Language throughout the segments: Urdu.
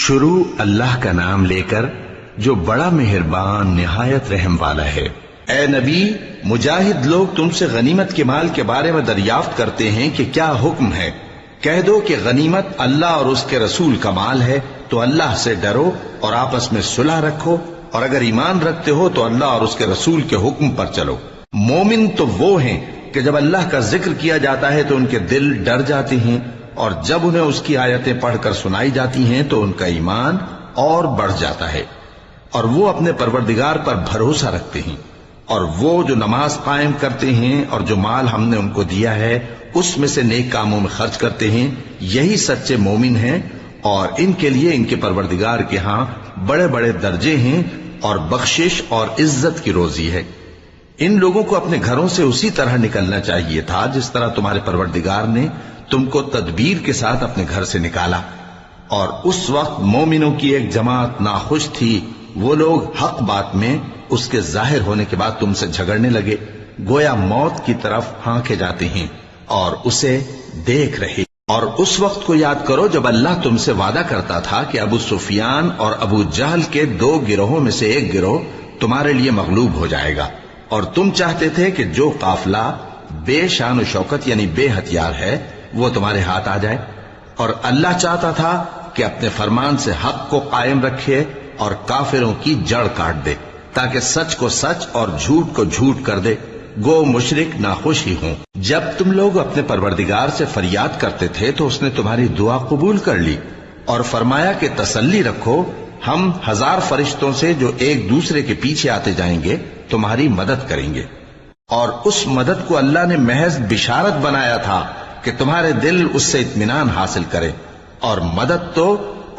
شروع اللہ کا نام لے کر جو بڑا مہربان نہایت رحم والا ہے۔ اے نبی، مجاہد لوگ تم سے غنیمت کے مال کے بارے میں دریافت کرتے ہیں کہ کیا حکم ہے۔ کہہ دو کہ غنیمت اللہ اور اس کے رسول کا مال ہے، تو اللہ سے ڈرو اور آپس میں صلح رکھو، اور اگر ایمان رکھتے ہو تو اللہ اور اس کے رسول کے حکم پر چلو۔ مومن تو وہ ہیں کہ جب اللہ کا ذکر کیا جاتا ہے تو ان کے دل ڈر جاتے ہیں، اور جب انہیں اس کی آیتیں پڑھ کر سنائی جاتی ہیں تو ان کا ایمان اور بڑھ جاتا ہے، اور وہ اپنے پروردگار پر بھروسہ رکھتے ہیں، اور وہ جو نماز قائم کرتے ہیں اور جو مال ہم نے ان کو دیا ہے اس میں سے نیک کاموں میں خرچ کرتے ہیں، یہی سچے مومن ہیں، اور ان کے لیے ان کے پروردگار کے ہاں بڑے بڑے درجے ہیں اور بخشش اور عزت کی روزی ہے۔ ان لوگوں کو اپنے گھروں سے اسی طرح نکلنا چاہیے تھا جس طرح تمہارے پروردگار نے تم کو تدبیر کے ساتھ اپنے گھر سے نکالا، اور اس وقت مومنوں کی ایک جماعت ناخوش تھی، وہ لوگ حق بات میں اس کے ظاہر ہونے کے بعد تم سے جھگڑنے لگے، گویا موت کی طرف ہانکے جاتے ہیں اور اسے دیکھ رہے۔ اور اس وقت کو یاد کرو جب اللہ تم سے وعدہ کرتا تھا کہ ابو سفیان اور ابو جہل کے 2 گروہوں میں سے ایک گروہ تمہارے لیے مغلوب ہو جائے گا، اور تم چاہتے تھے کہ جو قافلہ بے شان و شوکت یعنی بے ہتھیار ہے وہ تمہارے ہاتھ آ جائے، اور اللہ چاہتا تھا کہ اپنے فرمان سے حق کو قائم رکھے اور کافروں کی جڑ کاٹ دے، تاکہ سچ کو سچ اور جھوٹ کو جھوٹ کر دے، گو مشرک ناخوش ہی ہوں۔ جب تم لوگ اپنے پروردگار سے فریاد کرتے تھے تو اس نے تمہاری دعا قبول کر لی، اور فرمایا کہ تسلی رکھو، ہم 1000 فرشتوں سے جو ایک دوسرے کے پیچھے آتے جائیں گے تمہاری مدد کریں گے۔ اور اس مدد کو اللہ نے محض بشارت بنایا تھا کہ تمہارے دل اس سے اطمینان حاصل کرے، اور مدد تو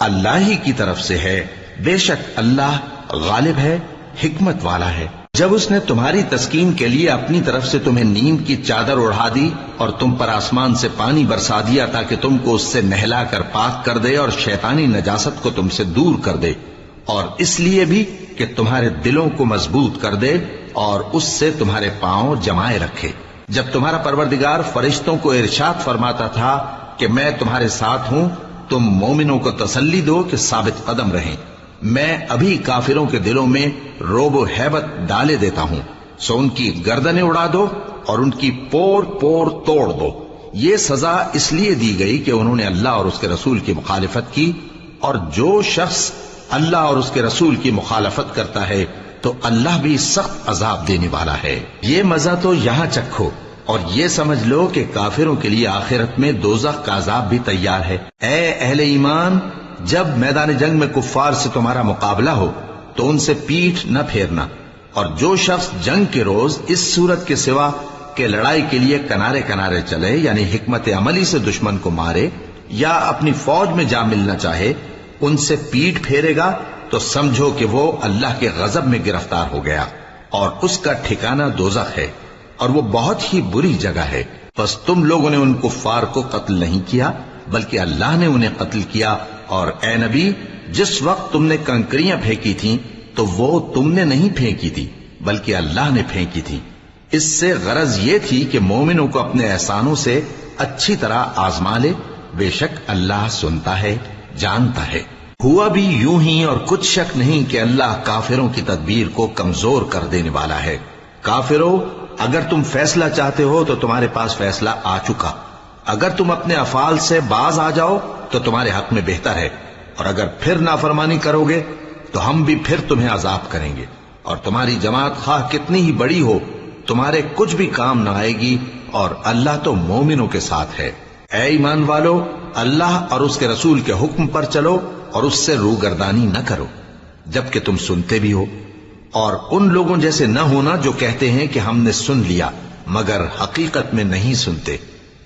اللہ ہی کی طرف سے ہے، بے شک اللہ غالب ہے، حکمت والا ہے۔ جب اس نے تمہاری تسکین کے لیے اپنی طرف سے تمہیں نیند کی چادر اڑا دی اور تم پر آسمان سے پانی برسا دیا تاکہ تم کو اس سے نہلا کر پاک کر دے اور شیطانی نجاست کو تم سے دور کر دے، اور اس لیے بھی کہ تمہارے دلوں کو مضبوط کر دے اور اس سے تمہارے پاؤں جمائے رکھے۔ جب تمہارا پروردگار فرشتوں کو ارشاد فرماتا تھا کہ میں تمہارے ساتھ ہوں، تم مومنوں کو تسلی دو کہ ثابت قدم رہیں، میں ابھی کافروں کے دلوں میں روب و ہیبت ڈالے دیتا ہوں، سو ان کی گردنیں اڑا دو اور ان کی پور پور توڑ دو۔ یہ سزا اس لیے دی گئی کہ انہوں نے اللہ اور اس کے رسول کی مخالفت کی، اور جو شخص اللہ اور اس کے رسول کی مخالفت کرتا ہے تو اللہ بھی سخت عذاب دینے والا ہے۔ یہ مزہ تو یہاں چکھو، اور یہ سمجھ لو کہ کافروں کے لیے آخرت میں دوزخ کا عذاب بھی تیار ہے۔ اے اہل ایمان، جب میدان جنگ میں کفار سے تمہارا مقابلہ ہو تو ان سے پیٹھ نہ پھیرنا، اور جو شخص جنگ کے روز اس صورت کے سوا کہ لڑائی کے لیے کنارے کنارے چلے یعنی حکمت عملی سے دشمن کو مارے یا اپنی فوج میں جا ملنا چاہے، ان سے پیٹھ پھیرے گا تو سمجھو کہ وہ اللہ کے غضب میں گرفتار ہو گیا، اور اس کا ٹھکانہ دوزخ ہے، اور وہ بہت ہی بری جگہ ہے۔ بس تم لوگوں نے ان کفار کو قتل نہیں کیا بلکہ اللہ نے انہیں قتل کیا، اور اے نبی، جس وقت تم نے کنکریاں پھینکی تھیں تو وہ تم نے نہیں پھینکی تھی بلکہ اللہ نے پھینکی تھی۔ اس سے غرض یہ تھی کہ مومنوں کو اپنے احسانوں سے اچھی طرح آزما لے، بے شک اللہ سنتا ہے، جانتا ہے۔ ہوا بھی یوں ہی، اور کچھ شک نہیں کہ اللہ کافروں کی تدبیر کو کمزور کر دینے والا ہے۔ کافروں، اگر تم فیصلہ چاہتے ہو تو تمہارے پاس فیصلہ آ چکا، اگر تم اپنے افعال سے باز آ جاؤ تو تمہارے حق میں بہتر ہے، اور اگر پھر نافرمانی کرو گے تو ہم بھی پھر تمہیں عذاب کریں گے، اور تمہاری جماعت خواہ کتنی ہی بڑی ہو تمہارے کچھ بھی کام نہ آئے گی، اور اللہ تو مومنوں کے ساتھ ہے۔ اے ایمان والو، اللہ اور اس کے رسول کے حکم پر چلو اور اس سے روگردانی نہ کرو جبکہ تم سنتے بھی ہو، اور ان لوگوں جیسے نہ ہونا جو کہتے ہیں کہ ہم نے سن لیا مگر حقیقت میں نہیں سنتے۔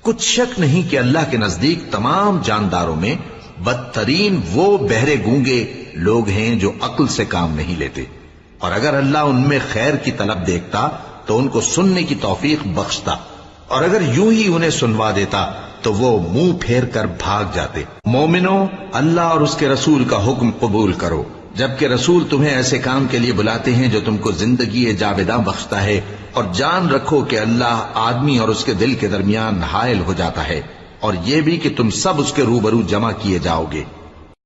کچھ شک نہیں کہ اللہ کے نزدیک تمام جانداروں میں بدترین وہ بہرے گونگے لوگ ہیں جو عقل سے کام نہیں لیتے، اور اگر اللہ ان میں خیر کی طلب دیکھتا تو ان کو سننے کی توفیق بخشتا، اور اگر یوں ہی انہیں سنوا دیتا تو وہ منہ پھیر کر بھاگ جاتے۔ مومنوں، اللہ اور اس کے رسول کا حکم قبول کرو، جبکہ رسول تمہیں ایسے کام کے لیے بلاتے ہیں جو تم کو زندگی جاوداں بخشتا ہے، اور جان رکھو کہ اللہ آدمی اور اس کے دل کے درمیان حائل ہو جاتا ہے، اور یہ بھی کہ تم سب اس کے روبرو جمع کیے جاؤ گے۔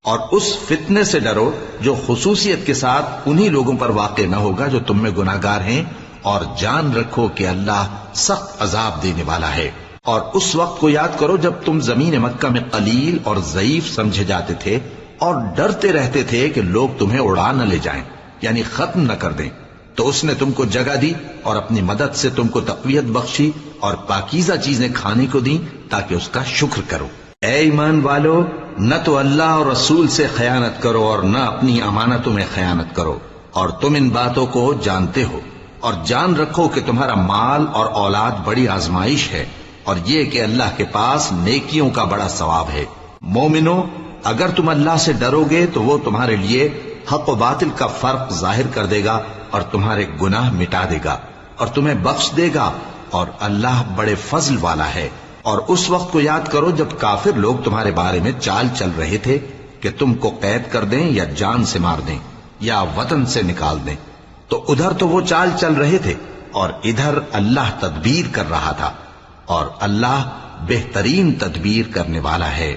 اور اس فتنے سے ڈرو جو خصوصیت کے ساتھ انہی لوگوں پر واقع نہ ہوگا جو تم میں گناہگار ہیں، اور جان رکھو کہ اللہ سخت عذاب دینے والا ہے۔ اور اس وقت کو یاد کرو جب تم زمین مکہ میں قلیل اور ضعیف سمجھے جاتے تھے اور ڈرتے رہتے تھے کہ لوگ تمہیں اڑا نہ لے جائیں، یعنی ختم نہ کر دیں، تو اس نے تم کو جگہ دی اور اپنی مدد سے تم کو تقویت بخشی اور پاکیزہ چیزیں کھانے کو دیں تاکہ اس کا شکر کرو۔ اے ایمان والو، نہ تو اللہ اور رسول سے خیانت کرو اور نہ اپنی امانتوں میں خیانت کرو، اور تم ان باتوں کو جانتے ہو، اور جان رکھو کہ تمہارا مال اور اولاد بڑی آزمائش ہے، اور یہ کہ اللہ کے پاس نیکیوں کا بڑا ثواب ہے۔ مومنو، اگر تم اللہ سے ڈرو گے تو وہ تمہارے لیے حق و باطل کا فرق ظاہر کر دے گا اور تمہارے گناہ مٹا دے گا اور تمہیں بخش دے گا، اور اللہ بڑے فضل والا ہے۔ اور اس وقت کو یاد کرو جب کافر لوگ تمہارے بارے میں چال چل رہے تھے کہ تم کو قید کر دیں یا جان سے مار دیں یا وطن سے نکال دیں، تو ادھر تو وہ چال چل رہے تھے اور ادھر اللہ تدبیر کر رہا تھا، اور اللہ بہترین تدبیر کرنے والا ہے۔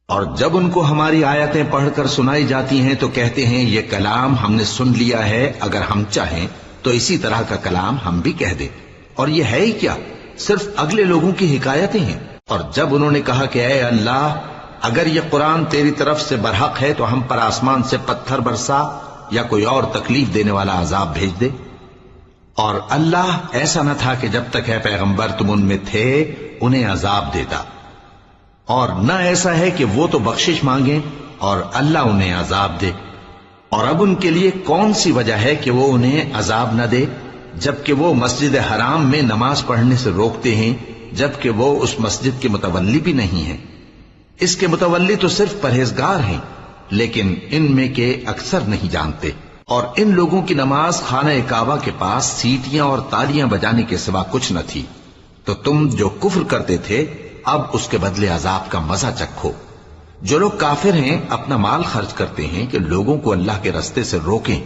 اور جب ان کو ہماری آیتیں پڑھ کر سنائی جاتی ہیں تو کہتے ہیں یہ کلام ہم نے سن لیا ہے، اگر ہم چاہیں تو اسی طرح کا کلام ہم بھی کہہ دیں، اور یہ ہے ہی کیا، صرف اگلے لوگوں کی حکایتیں ہیں۔ اور جب انہوں نے کہا کہ اے اللہ، اگر یہ قرآن تیری طرف سے برحق ہے تو ہم پر آسمان سے پتھر برسا یا کوئی اور تکلیف دینے والا عذاب بھیج دے۔ اور اللہ ایسا نہ تھا کہ جب تک ہے پیغمبر تم ان میں تھے انہیں عذاب دیتا، اور نہ ایسا ہے کہ وہ تو بخشش مانگیں اور اللہ انہیں عذاب دے۔ اور اب ان کے لیے کون سی وجہ ہے کہ وہ انہیں عذاب نہ دے، جبکہ وہ مسجد حرام میں نماز پڑھنے سے روکتے ہیں، جبکہ وہ اس مسجد کے متولی بھی نہیں ہیں۔ اس کے متولی تو صرف پرہیزگار ہیں، لیکن ان میں کے اکثر نہیں جانتے۔ اور ان لوگوں کی نماز خانہ کعبہ کے پاس سیٹیاں اور تالیاں بجانے کے سوا کچھ نہ تھی، تو تم جو کفر کرتے تھے اب اس کے بدلے عذاب کا مزہ چکھو۔ جو لوگ کافر ہیں اپنا مال خرچ کرتے ہیں کہ لوگوں کو اللہ کے رستے سے روکیں،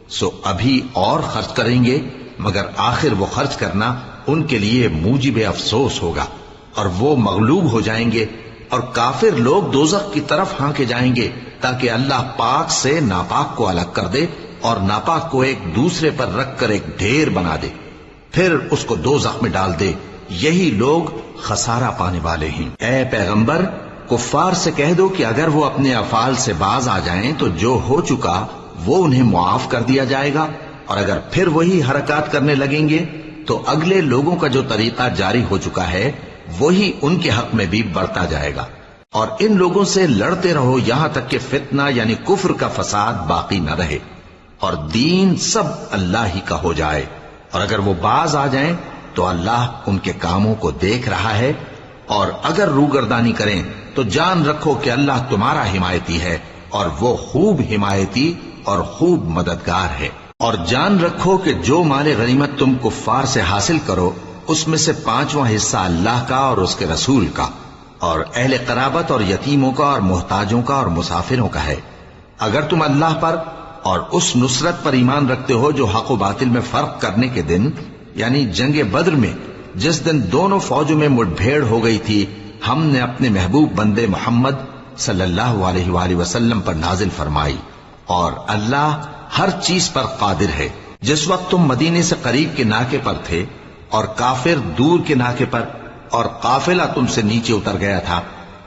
سو ابھی اور خرچ کریں گے، مگر آخر وہ خرچ کرنا ان کے لیے موجب افسوس ہوگا، اور وہ مغلوب ہو جائیں گے، اور کافر لوگ دوزخ کی طرف ہانکے جائیں گے تاکہ اللہ پاک سے ناپاک کو الگ کر دے اور ناپاک کو ایک دوسرے پر رکھ کر ایک ڈھیر بنا دے، پھر اس کو دوزخ میں ڈال دے۔ یہی لوگ خسارہ پانے والے ہیں۔ اے پیغمبر، کفار سے کہہ دو کہ اگر وہ اپنے افعال سے باز آ جائیں تو جو ہو چکا وہ انہیں معاف کر دیا جائے گا، اور اگر پھر وہی حرکات کرنے لگیں گے تو اگلے لوگوں کا جو طریقہ جاری ہو چکا ہے وہی ان کے حق میں بھی بڑھتا جائے گا۔ اور ان لوگوں سے لڑتے رہو یہاں تک کہ فتنہ یعنی کفر کا فساد باقی نہ رہے اور دین سب اللہ ہی کا ہو جائے، اور اگر وہ باز آ جائیں تو اللہ ان کے کاموں کو دیکھ رہا ہے، اور اگر روگردانی کریں تو جان رکھو کہ اللہ تمہارا حمایتی ہے، اور وہ خوب حمایتی اور خوب مددگار ہے۔ اور جان رکھو کہ جو مال غنیمت تم کفار سے حاصل کرو اس میں سے 5واں حصہ اللہ کا اور اس کے رسول کا، اور اہل قرابت اور یتیموں کا اور محتاجوں کا اور مسافروں کا ہے۔ اگر تم اللہ پر اور اس نصرت پر ایمان رکھتے ہو جو حق و باطل میں فرق کرنے کے دن یعنی جنگ بدر میں جس دن دونوں فوجوں میں مٹ بھیڑ ہو گئی تھی، ہم نے اپنے محبوب بندے محمد صلی اللہ علیہ وآلہ وسلم پر نازل فرمائی، اور اللہ ہر چیز پر قادر ہے۔ جس وقت تم مدینے سے قریب کے ناکے پر تھے اور کافر دور کے ناکے پر، اور قافلہ تم سے نیچے اتر گیا تھا،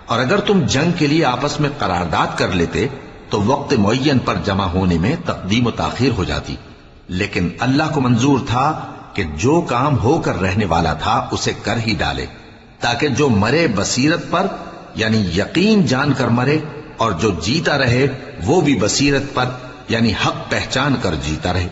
اور اگر تم جنگ کے لیے آپس میں قرارداد کر لیتے تو وقت معین پر جمع ہونے میں تقدیم و تاخیر ہو جاتی، لیکن اللہ کو منظور تھا کہ جو کام ہو کر رہنے والا تھا اسے کر ہی ڈالے، تاکہ جو مرے بصیرت پر یعنی یقین جان کر مرے، اور جو جیتا رہے وہ بھی بصیرت پر یعنی حق پہچان کر جیتا رہے۔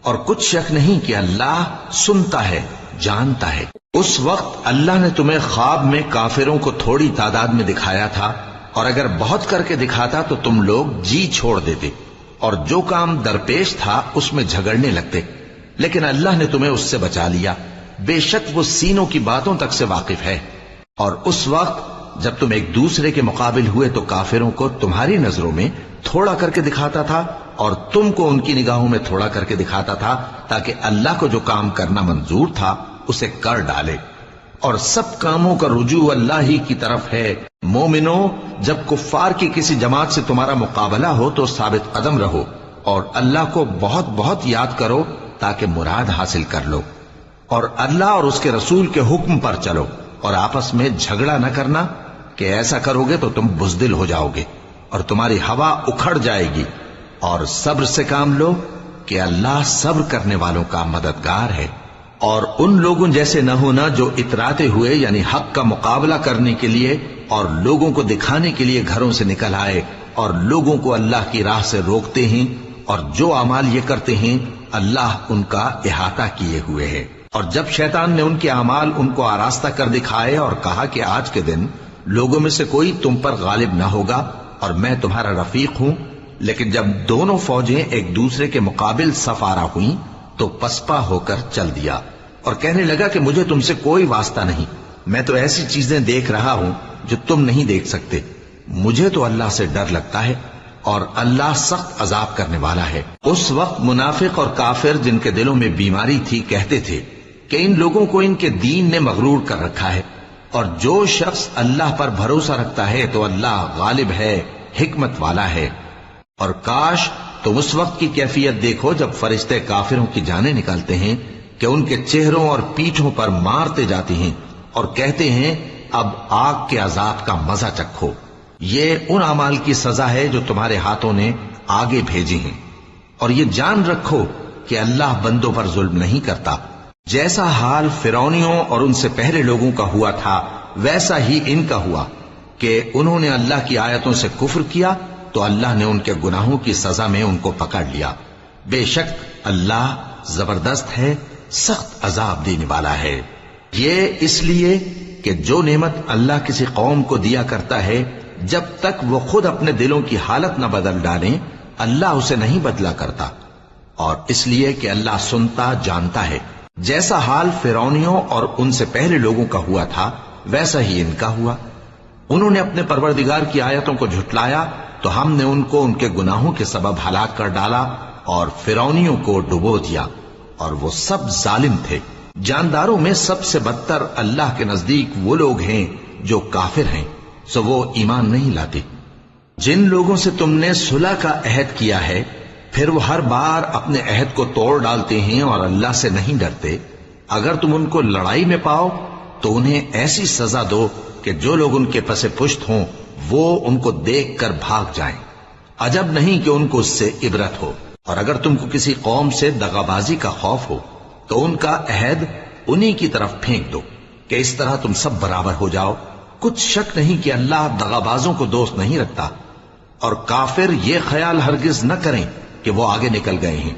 اور کچھ شک نہیں کہ اللہ سنتا ہے، جانتا ہے۔ اس وقت اللہ نے تمہیں خواب میں کافروں کو تھوڑی تعداد میں دکھایا تھا، اور اگر بہت کر کے دکھاتا تو تم لوگ جی چھوڑ دیتے اور جو کام درپیش تھا اس میں جھگڑنے لگتے، لیکن اللہ نے تمہیں اس سے بچا لیا، بے شک وہ سینوں کی باتوں تک سے واقف ہے۔ اور اس وقت جب تم ایک دوسرے کے مقابل ہوئے تو کافروں کو تمہاری نظروں میں تھوڑا کر کے دکھاتا تھا اور تم کو ان کی نگاہوں میں تھوڑا کر کے دکھاتا تھا، تاکہ اللہ کو جو کام کرنا منظور تھا اسے کر ڈالے۔ اور سب کاموں کا رجوع اللہ ہی کی طرف ہے۔ مومنو، جب کفار کی کسی جماعت سے تمہارا مقابلہ ہو تو ثابت قدم رہو اور اللہ کو بہت بہت یاد کرو تاکہ مراد حاصل کر لو، اور اللہ اور اس کے رسول کے حکم پر چلو، اور آپس میں جھگڑا نہ کرنا کہ ایسا کرو گے تو تم بزدل ہو جاؤ گے اور تمہاری ہوا اکھڑ جائے گی، اور صبر سے کام لو کہ اللہ صبر کرنے والوں کا مددگار ہے۔ اور ان لوگوں جیسے نہ ہونا جو اتراتے ہوئے یعنی حق کا مقابلہ کرنے کے لیے اور لوگوں کو دکھانے کے لیے گھروں سے نکل آئے اور لوگوں کو اللہ کی راہ سے روکتے ہیں، اور جو اعمال یہ کرتے ہیں اللہ ان کا احاطہ کیے ہوئے ہے۔ اور جب شیطان نے ان کے اعمال ان کو آراستہ کر دکھائے اور کہا کہ آج کے دن لوگوں میں سے کوئی تم پر غالب نہ ہوگا اور میں تمہارا رفیق ہوں، لیکن جب دونوں فوجیں ایک دوسرے کے مقابل صف آرا ہوئیں تو پسپا ہو کر چل دیا اور کہنے لگا کہ مجھے تم سے کوئی واسطہ نہیں، میں تو ایسی چیزیں دیکھ رہا ہوں جو تم نہیں دیکھ سکتے، مجھے تو اللہ سے ڈر لگتا ہے اور اللہ سخت عذاب کرنے والا ہے۔ اس وقت منافق اور کافر جن کے دلوں میں بیماری تھی کہتے تھے کہ ان لوگوں کو ان کے دین نے مغرور کر رکھا ہے، اور جو شخص اللہ پر بھروسہ رکھتا ہے تو اللہ غالب ہے، حکمت والا ہے۔ اور کاش تم اس وقت کی کیفیت دیکھو جب فرشتے کافروں کی جانیں نکالتے ہیں کہ ان کے چہروں اور پیٹھوں پر مارتے جاتے ہیں اور کہتے ہیں اب آگ کے عذاب کا مزہ چکھو، یہ ان اعمال کی سزا ہے جو تمہارے ہاتھوں نے آگے بھیجی ہیں، اور یہ جان رکھو کہ اللہ بندوں پر ظلم نہیں کرتا۔ جیسا حال فرعونیوں اور ان سے پہلے لوگوں کا ہوا تھا ویسا ہی ان کا ہوا کہ انہوں نے اللہ کی آیتوں سے کفر کیا تو اللہ نے ان کے گناہوں کی سزا میں ان کو پکڑ لیا۔ بے شک اللہ زبردست ہے، سخت عذاب دینے والا ہے۔ یہ اس لیے کہ جو نعمت اللہ کسی قوم کو دیا کرتا ہے جب تک وہ خود اپنے دلوں کی حالت نہ بدل ڈالیں اللہ اسے نہیں بدلا کرتا، اور اس لیے کہ اللہ سنتا جانتا ہے۔ جیسا حال فرعونیوں اور ان سے پہلے لوگوں کا ہوا تھا ویسا ہی ان کا ہوا۔ انہوں نے اپنے پروردگار کی آیتوں کو جھٹلایا تو ہم نے ان کو ان کے گناہوں کے سبب ہلاک کر ڈالا اور فرعونیوں کو ڈبو دیا، اور وہ سب ظالم تھے۔ جانداروں میں سب سے بدتر اللہ کے نزدیک وہ لوگ ہیں جو کافر ہیں، سو وہ ایمان نہیں لاتے۔ جن لوگوں سے تم نے صلح کا عہد کیا ہے پھر وہ ہر بار اپنے عہد کو توڑ ڈالتے ہیں اور اللہ سے نہیں ڈرتے، اگر تم ان کو لڑائی میں پاؤ تو انہیں ایسی سزا دو کہ جو لوگ ان کے پس پشت ہوں وہ ان کو دیکھ کر بھاگ جائیں، عجب نہیں کہ ان کو اس سے عبرت ہو۔ اور اگر تم کو کسی قوم سے دغابازی کا خوف ہو تو ان کا عہد انہی کی طرف پھینک دو کہ اس طرح تم سب برابر ہو جاؤ۔ کچھ شک نہیں کہ اللہ دغابازوں کو دوست نہیں رکھتا، اور کافر یہ خیال ہرگز نہ کریں کہ وہ آگے نکل گئے ہیں،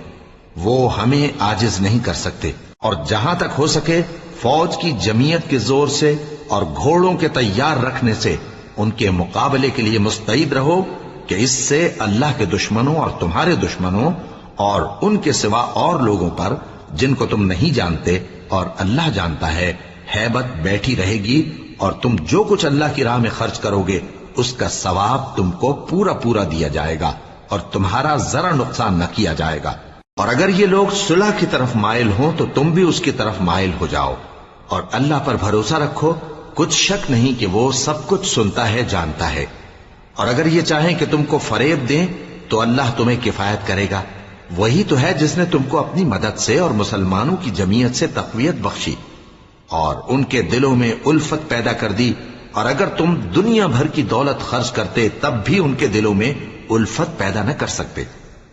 وہ ہمیں عاجز نہیں کر سکتے۔ اور جہاں تک ہو سکے فوج کی جمعیت کے زور سے اور گھوڑوں کے تیار رکھنے سے ان کے مقابلے کے لیے مستعد رہو کہ اس سے اللہ کے دشمنوں اور تمہارے دشمنوں اور ان کے سوا اور لوگوں پر جن کو تم نہیں جانتے اور اللہ جانتا ہے ہیبت بیٹھی رہے گی، اور تم جو کچھ اللہ کی راہ میں خرچ کرو گے اس کا ثواب تم کو پورا پورا دیا جائے گا اور تمہارا ذرا نقصان نہ کیا جائے گا۔ اور اگر یہ لوگ صلح کی طرف مائل ہوں تو تم بھی اس کی طرف مائل ہو جاؤ، اور اللہ پر بھروسہ رکھو، کچھ شک نہیں کہ وہ سب کچھ سنتا ہے جانتا ہے۔ اور اگر یہ چاہیں کہ تم کو فریب دیں تو اللہ تمہیں کفایت کرے گا، وہی تو ہے جس نے تم کو اپنی مدد سے اور مسلمانوں کی جمعیت سے تقویت بخشی اور ان کے دلوں میں الفت پیدا کر دی، اور اگر تم دنیا بھر کی دولت خرچ کرتے تب بھی ان کے دلوں میں الفت پیدا نہ کر سکتے،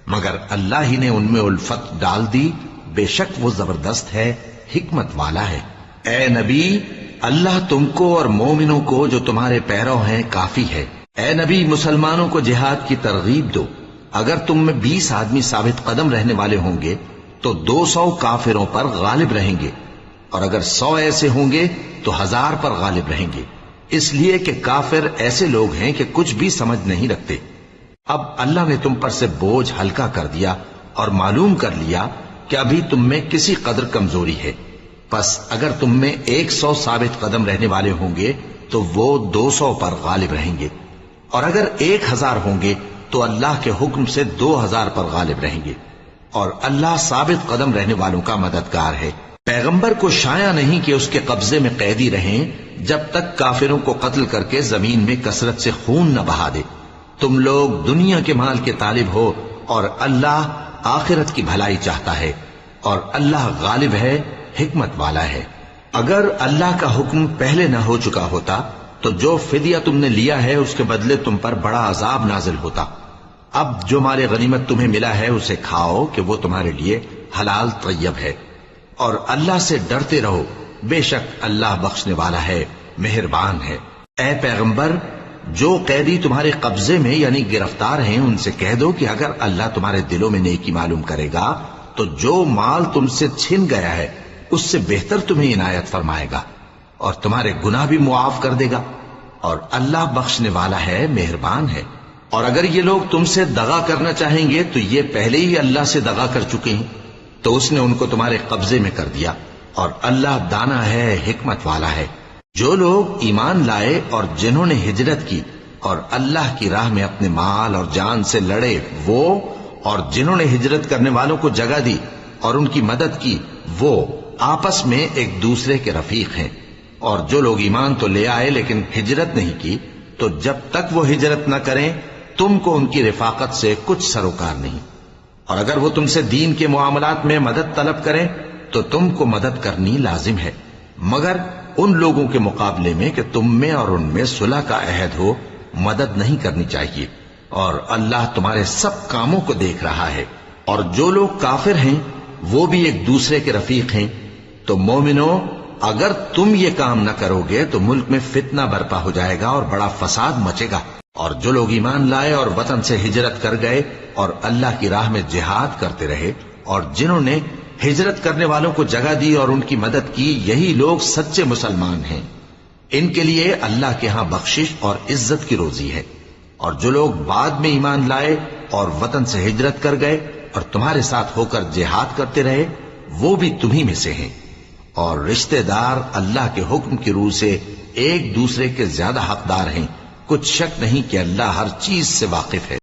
مگر اللہ ہی نے ان میں الفت ڈال دی، بے شک وہ زبردست ہے، حکمت والا ہے۔ اے نبی، اللہ تم کو اور مومنوں کو جو تمہارے پیرو ہیں کافی ہے۔ اے نبی، مسلمانوں کو جہاد کی ترغیب دو۔ اگر تم میں 20 آدمی ثابت قدم رہنے والے ہوں گے تو 200 کافروں پر غالب رہیں گے، اور اگر 100 ایسے ہوں گے تو 1000 پر غالب رہیں گے، اس لیے کہ کافر ایسے لوگ ہیں کہ کچھ بھی سمجھ نہیں رکھتے۔ اب اللہ نے تم پر سے بوجھ ہلکا کر دیا اور معلوم کر لیا کہ ابھی تم میں کسی قدر کمزوری ہے، پس اگر تم میں 100 ثابت قدم رہنے والے ہوں گے تو وہ 200 پر غالب رہیں گے، اور اگر 1000 ہوں گے تو اللہ کے حکم سے 2000 پر غالب رہیں گے، اور اللہ ثابت قدم رہنے والوں کا مددگار ہے۔ پیغمبر کو شایع نہیں کہ اس کے قبضے میں قیدی رہیں جب تک کافروں کو قتل کر کے زمین میں کثرت سے خون نہ بہا دے۔ تم لوگ دنیا کے مال کے طالب ہو اور اللہ آخرت کی بھلائی چاہتا ہے، اور اللہ غالب ہے، حکمت والا ہے۔ اگر اللہ کا حکم پہلے نہ ہو چکا ہوتا تو جو فدیہ تم نے لیا ہے اس کے بدلے تم پر بڑا عذاب نازل ہوتا۔ اب جو مال غنیمت تمہیں ملا ہے اسے کھاؤ کہ وہ تمہارے لیے حلال طیب ہے، اور اللہ سے ڈرتے رہو، بے شک اللہ بخشنے والا ہے، مہربان ہے۔ اے پیغمبر، جو قیدی تمہارے قبضے میں یعنی گرفتار ہیں ان سے کہہ دو کہ اگر اللہ تمہارے دلوں میں نیکی معلوم کرے گا تو جو مال تم سے چھن گیا ہے اس سے بہتر تمہیں عنایت فرمائے گا اور تمہارے گناہ بھی معاف کر دے گا، اور اللہ بخشنے والا ہے، مہربان ہے۔ اور اگر یہ لوگ تم سے دغا کرنا چاہیں گے تو یہ پہلے ہی اللہ سے دغا کر چکے ہیں، تو اس نے ان کو تمہارے قبضے میں کر دیا، اور اللہ دانا ہے، حکمت والا ہے۔ جو لوگ ایمان لائے اور جنہوں نے ہجرت کی اور اللہ کی راہ میں اپنے مال اور جان سے لڑے، وہ اور جنہوں نے ہجرت کرنے والوں کو جگہ دی اور ان کی مدد کی، وہ آپس میں ایک دوسرے کے رفیق ہیں۔ اور جو لوگ ایمان تو لے آئے لیکن ہجرت نہیں کی، تو جب تک وہ ہجرت نہ کریں تم کو ان کی رفاقت سے کچھ سروکار نہیں، اور اگر وہ تم سے دین کے معاملات میں مدد طلب کریں تو تم کو مدد کرنی لازم ہے، مگر ان لوگوں کے مقابلے میں کہ تم میں اور ان میں صلح کا عہد ہو مدد نہیں کرنی چاہیے، اور اللہ تمہارے سب کاموں کو دیکھ رہا ہے۔ اور جو لوگ کافر ہیں وہ بھی ایک دوسرے کے رفیق ہیں۔ تو مومنو، اگر تم یہ کام نہ کرو گے تو ملک میں فتنہ برپا ہو جائے گا اور بڑا فساد مچے گا۔ اور جو لوگ ایمان لائے اور وطن سے ہجرت کر گئے اور اللہ کی راہ میں جہاد کرتے رہے، اور جنہوں نے ہجرت کرنے والوں کو جگہ دی اور ان کی مدد کی، یہی لوگ سچے مسلمان ہیں۔ ان کے لیے اللہ کے ہاں بخشش اور عزت کی روزی ہے۔ اور جو لوگ بعد میں ایمان لائے اور وطن سے ہجرت کر گئے اور تمہارے ساتھ ہو کر جہاد کرتے رہے، وہ بھی تمہیں میں سے ہیں۔ اور رشتہ دار اللہ کے حکم کی روح سے ایک دوسرے کے زیادہ حقدار ہیں، کچھ شک نہیں کہ اللہ ہر چیز سے واقف ہے۔